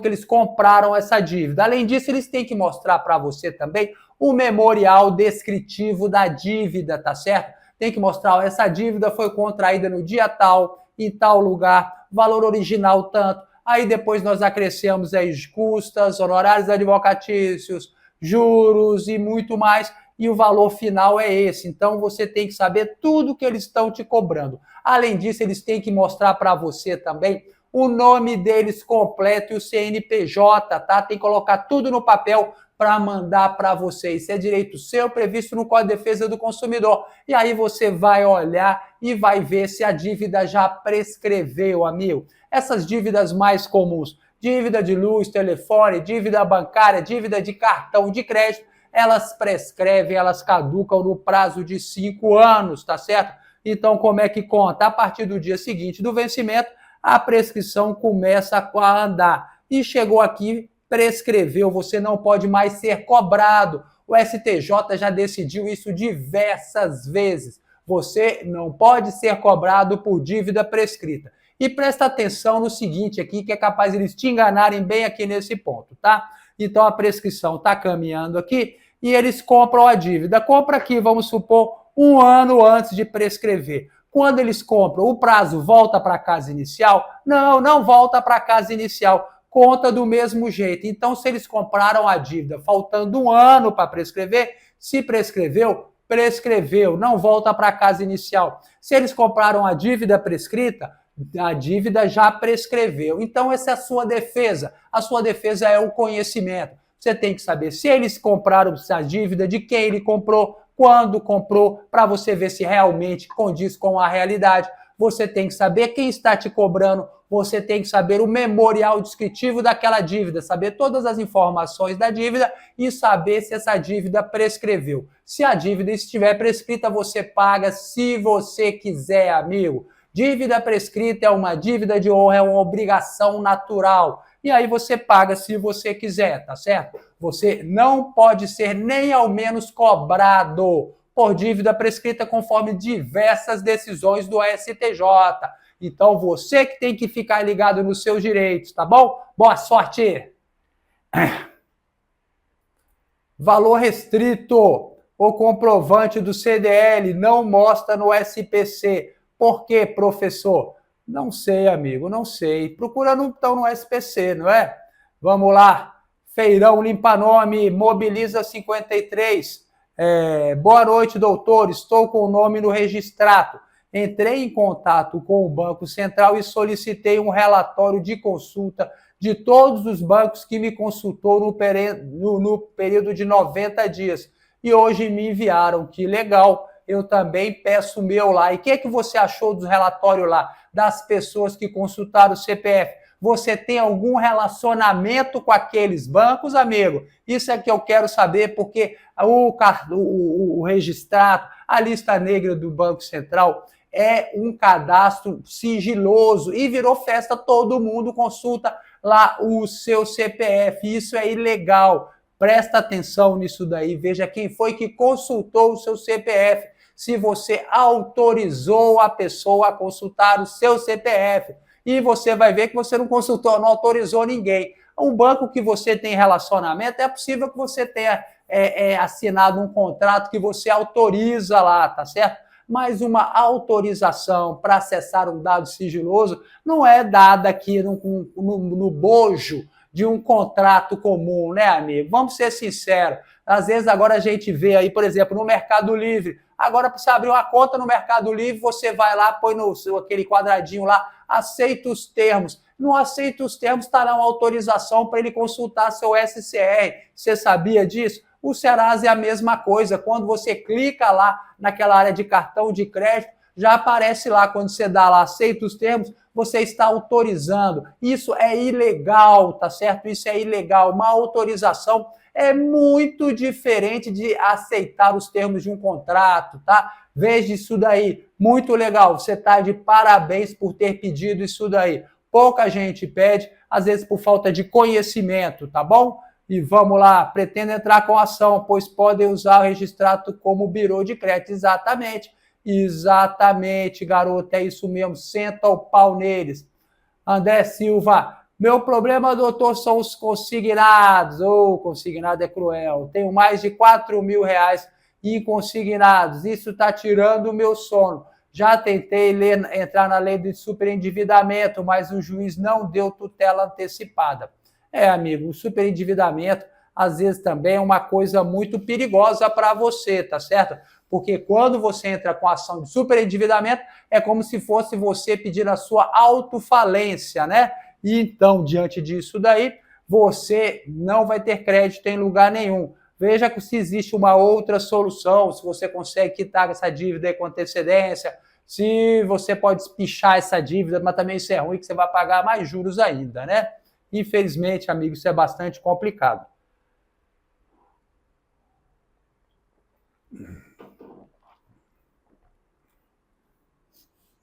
eles compraram essa dívida. Além disso, eles têm que mostrar para você também o memorial descritivo da dívida, tá certo? Tem que mostrar, essa dívida foi contraída no dia tal, em tal lugar, valor original tanto. Aí depois nós acrescemos aí custas, honorários advocatícios, juros e muito mais. E o valor final é esse. Então você tem que saber tudo que eles estão te cobrando. Além disso, eles têm que mostrar para você também o nome deles completo e o CNPJ, tá? Tem que colocar tudo no papel para mandar para você. Isso é direito seu, previsto no Código de Defesa do Consumidor. E aí você vai olhar e vai ver se a dívida já prescreveu, amigo. Essas dívidas mais comuns, dívida de luz, telefone, dívida bancária, dívida de cartão de crédito, elas prescrevem, elas caducam no prazo de 5 anos, tá certo? Então, como é que conta? A partir do dia seguinte do vencimento, a prescrição começa a andar. E chegou aqui, prescreveu, você não pode mais ser cobrado. O STJ já decidiu isso diversas vezes. Você não pode ser cobrado por dívida prescrita. E presta atenção no seguinte aqui, que é capaz de eles te enganarem bem aqui nesse ponto, tá? Então a prescrição está caminhando aqui e eles compram a dívida. Compra aqui, vamos supor, 1 ano antes de prescrever. Quando eles compram, o prazo volta para a casa inicial? Não, não volta para a casa inicial. Conta do mesmo jeito. Então, se eles compraram a dívida faltando 1 ano para prescrever, se prescreveu, prescreveu, não volta para a casa inicial. Se eles compraram a dívida prescrita, a dívida já prescreveu. Então, essa é a sua defesa. A sua defesa é o conhecimento. Você tem que saber se eles compraram a dívida, de quem ele comprou, quando comprou, para você ver se realmente condiz com a realidade. Você tem que saber quem está te cobrando, você tem que saber o memorial descritivo daquela dívida, saber todas as informações da dívida e saber se essa dívida prescreveu. Se a dívida estiver prescrita, você paga se você quiser, amigo. Dívida prescrita é uma dívida de honra, é uma obrigação natural. E aí você paga se você quiser, tá certo? Você não pode ser nem ao menos cobrado por dívida prescrita conforme diversas decisões do STJ. Então você que tem que ficar ligado nos seus direitos, tá bom? Boa sorte! Valor restrito. O comprovante do CDL não mostra no SPC. Por quê, professor? Não sei, amigo, não sei. Procura então no SPC, não é? Vamos lá. Feirão Limpa Nome, Mobiliza 53. Boa noite, doutor. Estou com o nome no registrado. Entrei em contato com o Banco Central e solicitei um relatório de consulta de todos os bancos que me consultou no período de 90 dias. E hoje me enviaram. Que legal. Eu também peço o meu lá. E o que você achou do relatório lá? Das pessoas que consultaram o CPF? Você tem algum relacionamento com aqueles bancos, amigo? Isso é que eu quero saber, porque o registrado, a lista negra do Banco Central é um cadastro sigiloso e virou festa, todo mundo consulta lá o seu CPF. Isso é ilegal. Presta atenção nisso daí, veja quem foi que consultou o seu CPF, se você autorizou a pessoa a consultar o seu CPF. E você vai ver que você não consultou, não autorizou ninguém. Um banco que você tem relacionamento, é possível que você tenha assinado um contrato que você autoriza lá, tá certo? Mas uma autorização para acessar um dado sigiloso não é dada aqui no bojo de um contrato comum, né, amigo? Vamos ser sinceros. Às vezes agora a gente vê aí, por exemplo, no Mercado Livre. Agora, para você abrir uma conta no Mercado Livre, você vai lá, põe aquele quadradinho lá, aceita os termos. Não aceita os termos, está lá uma autorização para ele consultar seu SCR. Você sabia disso? O Serasa é a mesma coisa. Quando você clica lá naquela área de cartão de crédito, já aparece lá, quando você dá lá, aceita os termos, você está autorizando. Isso é ilegal, tá certo? Isso é ilegal. Uma autorização é muito diferente de aceitar os termos de um contrato, tá? Veja isso daí. Muito legal. Você está de parabéns por ter pedido isso daí. Pouca gente pede, às vezes por falta de conhecimento, tá bom? E vamos lá, pretendo entrar com ação, pois podem usar o registrado como birô de crédito. Exatamente. Exatamente, garoto, é isso mesmo. Senta o pau neles. André Silva, meu problema, doutor, são os consignados. Consignado é cruel. Tenho mais de R$ 4.000 em consignados. Isso está tirando o meu sono. Já tentei entrar na lei de superendividamento, mas o juiz não deu tutela antecipada. Amigo, o superendividamento, às vezes, também é uma coisa muito perigosa para você, tá certo? Porque quando você entra com a ação de superendividamento, é como se fosse você pedir a sua autofalência, né? E então, diante disso daí, você não vai ter crédito em lugar nenhum. Veja se existe uma outra solução, se você consegue quitar essa dívida com antecedência, se você pode espichar essa dívida, mas também isso é ruim, que você vai pagar mais juros ainda, né? Infelizmente, amigo, isso é bastante complicado.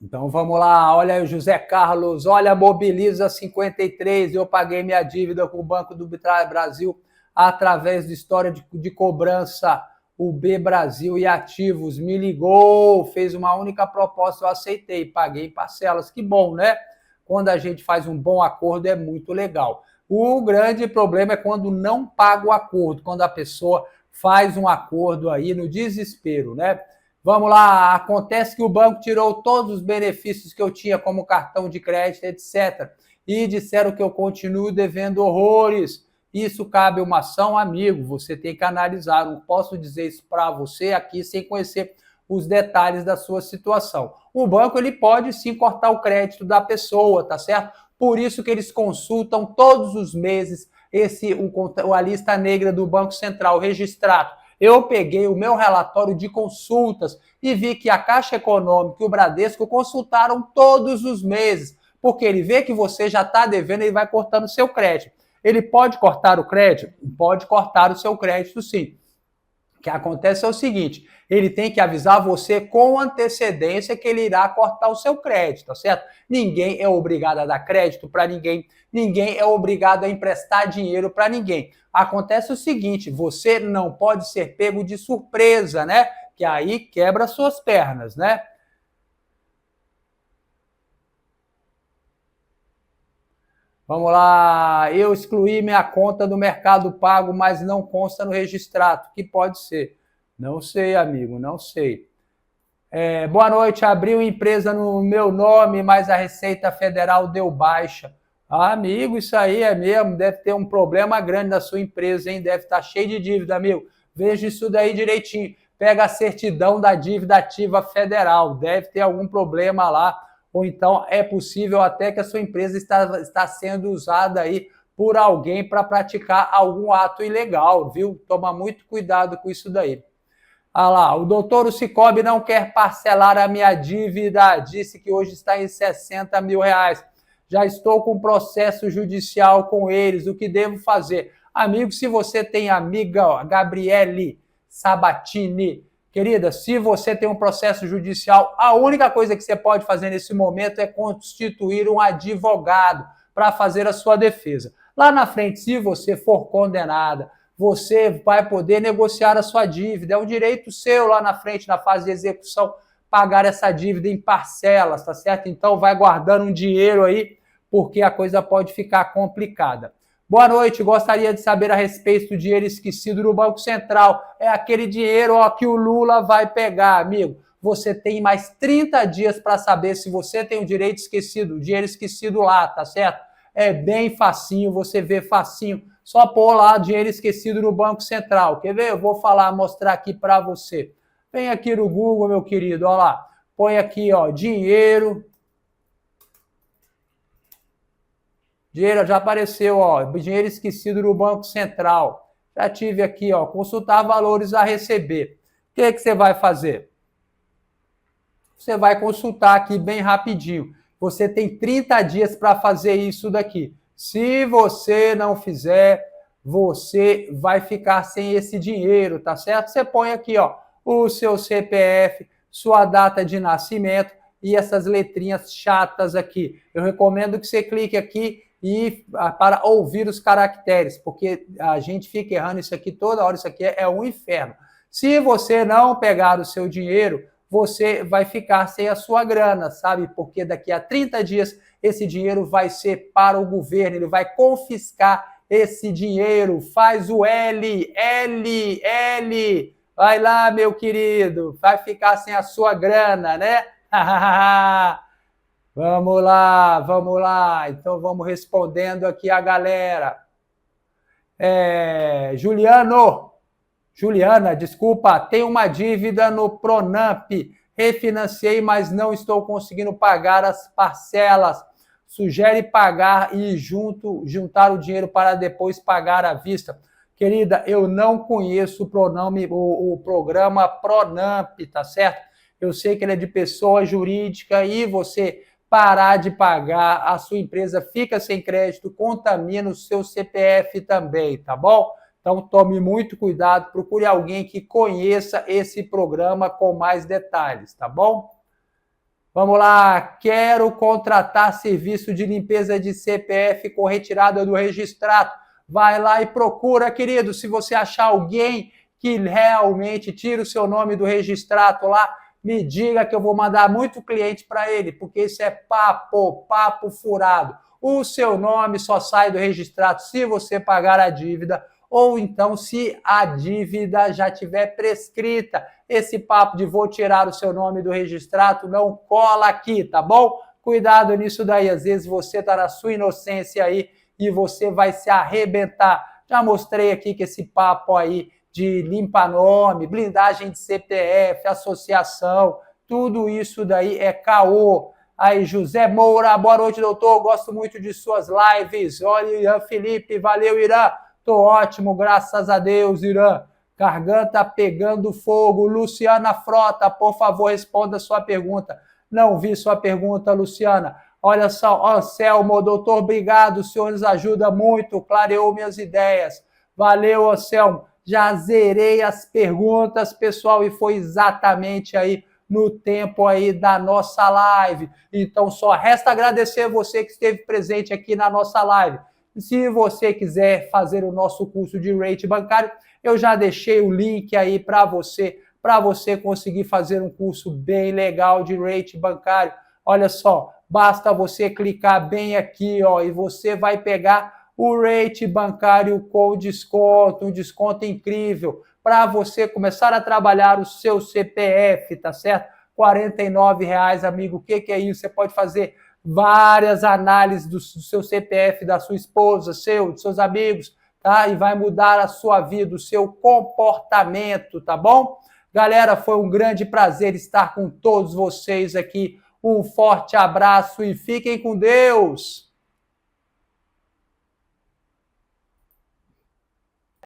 Então vamos lá, olha aí o José Carlos, olha, Mobiliza 53, eu paguei minha dívida com o Banco do Brasil através de história de cobrança, o B Brasil e Ativos, me ligou, fez uma única proposta, eu aceitei, paguei em parcelas, que bom, né? Quando a gente faz um bom acordo é muito legal. O grande problema é quando não paga o acordo, quando a pessoa faz um acordo aí no desespero, né? Vamos lá, acontece que o banco tirou todos os benefícios que eu tinha, como cartão de crédito, etc. E disseram que eu continuo devendo horrores. Isso cabe uma ação, amigo, você tem que analisar. Não posso dizer isso para você aqui sem conhecer os detalhes da sua situação. O banco ele pode sim cortar o crédito da pessoa, tá certo? Por isso que eles consultam todos os meses a lista negra do Banco Central registrado. Eu peguei o meu relatório de consultas e vi que a Caixa Econômica e o Bradesco consultaram todos os meses, porque ele vê que você já está devendo e ele vai cortando o seu crédito. Ele pode cortar o crédito? Pode cortar o seu crédito, sim. O que acontece é o seguinte, ele tem que avisar você com antecedência que ele irá cortar o seu crédito, tá certo? Ninguém é obrigado a dar crédito para ninguém, ninguém é obrigado a emprestar dinheiro para ninguém. Acontece o seguinte, você não pode ser pego de surpresa, né? Que aí quebra suas pernas, né? Vamos lá, eu excluí minha conta do Mercado Pago, mas não consta no registrado, que pode ser. Não sei, amigo, não sei. Boa noite, abri uma empresa no meu nome, mas a Receita Federal deu baixa. Ah, amigo, isso aí é mesmo, deve ter um problema grande na sua empresa, hein? Deve estar cheio de dívida, amigo. Veja isso daí direitinho. Pega a certidão da dívida ativa federal, deve ter algum problema lá, ou então é possível até que a sua empresa está sendo usada aí por alguém para praticar algum ato ilegal, viu? Toma muito cuidado com isso daí. Ah lá, o doutor Cicobi não quer parcelar a minha dívida, disse que hoje está em 60 mil reais. Já estou com processo judicial com eles, o que devo fazer? Amigo, se você tem amiga Gabriele Sabatini, querida, se você tem um processo judicial, a única coisa que você pode fazer nesse momento é constituir um advogado para fazer a sua defesa. Lá na frente, se você for condenada, você vai poder negociar a sua dívida. É um direito seu lá na frente, na fase de execução, pagar essa dívida em parcelas, tá certo? Então vai guardando um dinheiro aí, porque a coisa pode ficar complicada. Boa noite, gostaria de saber a respeito do dinheiro esquecido no Banco Central. É aquele dinheiro que o Lula vai pegar, amigo. Você tem mais 30 dias para saber se você tem o dinheiro esquecido lá, tá certo? É bem facinho, você vê facinho. Só pôr lá dinheiro esquecido no Banco Central. Quer ver? Eu vou mostrar aqui para você. Vem aqui no Google, meu querido, olha lá. Põe aqui, ó, dinheiro. Dinheiro já apareceu, ó, dinheiro esquecido no Banco Central. Já tive aqui, ó, consultar valores a receber. O que você vai fazer? Você vai consultar aqui bem rapidinho. Você tem 30 dias para fazer isso daqui. Se você não fizer, você vai ficar sem esse dinheiro, tá certo? Você põe aqui, ó, o seu CPF, sua data de nascimento e essas letrinhas chatas aqui. Eu recomendo que você clique aqui para ouvir os caracteres, porque a gente fica errando isso aqui toda hora, isso aqui é um inferno. Se você não pegar o seu dinheiro, você vai ficar sem a sua grana, sabe? Porque daqui a 30 dias esse dinheiro vai ser para o governo, ele vai confiscar esse dinheiro. Faz o L. Vai lá, meu querido, vai ficar sem a sua grana, né? Vamos lá. Então vamos respondendo aqui a galera. Juliana, desculpa, tem uma dívida no Pronamp. Refinanciei, mas não estou conseguindo pagar as parcelas. Sugere pagar e juntar o dinheiro para depois pagar à vista. Querida, eu não conheço o programa Pronamp, tá certo? Eu sei que ele é de pessoa jurídica e você parar de pagar, a sua empresa fica sem crédito, contamina o seu CPF também, tá bom? Então tome muito cuidado, procure alguém que conheça esse programa com mais detalhes, tá bom? Vamos lá, quero contratar serviço de limpeza de CPF com retirada do registrado. Vai lá e procura, querido, se você achar alguém que realmente tira o seu nome do registrado lá, me diga que eu vou mandar muito cliente para ele, porque isso é papo furado. O seu nome só sai do registrado se você pagar a dívida, ou então se a dívida já tiver prescrita. Esse papo de vou tirar o seu nome do registrado não cola aqui, tá bom? Cuidado nisso daí, às vezes você está na sua inocência aí e você vai se arrebentar. Já mostrei aqui que esse papo aí de limpa-nome, blindagem de CPF, associação, tudo isso daí é caô. Aí, José Moura, boa noite, doutor, gosto muito de suas lives. Olha, Irã Felipe, valeu, Irã. Tô ótimo, graças a Deus, Irã. Garganta pegando fogo. Luciana Frota, por favor, responda a sua pergunta. Não vi sua pergunta, Luciana. Olha só, Anselmo, doutor, obrigado, o senhor nos ajuda muito, clareou minhas ideias. Valeu, Anselmo. Já zerei as perguntas, pessoal, e foi exatamente aí no tempo aí da nossa live. Então, só resta agradecer você que esteve presente aqui na nossa live. Se você quiser fazer o nosso curso de rate bancário, eu já deixei o link aí para você conseguir fazer um curso bem legal de rate bancário. Olha só, basta você clicar bem aqui, ó, e você vai pegar o rate bancário com desconto, um desconto incrível. para você começar a trabalhar o seu CPF, tá certo? R$ 49,00, amigo, o que é isso? Você pode fazer várias análises do seu CPF, da sua esposa, dos seus amigos, tá? E vai mudar a sua vida, o seu comportamento, tá bom? Galera, foi um grande prazer estar com todos vocês aqui. Um forte abraço e fiquem com Deus!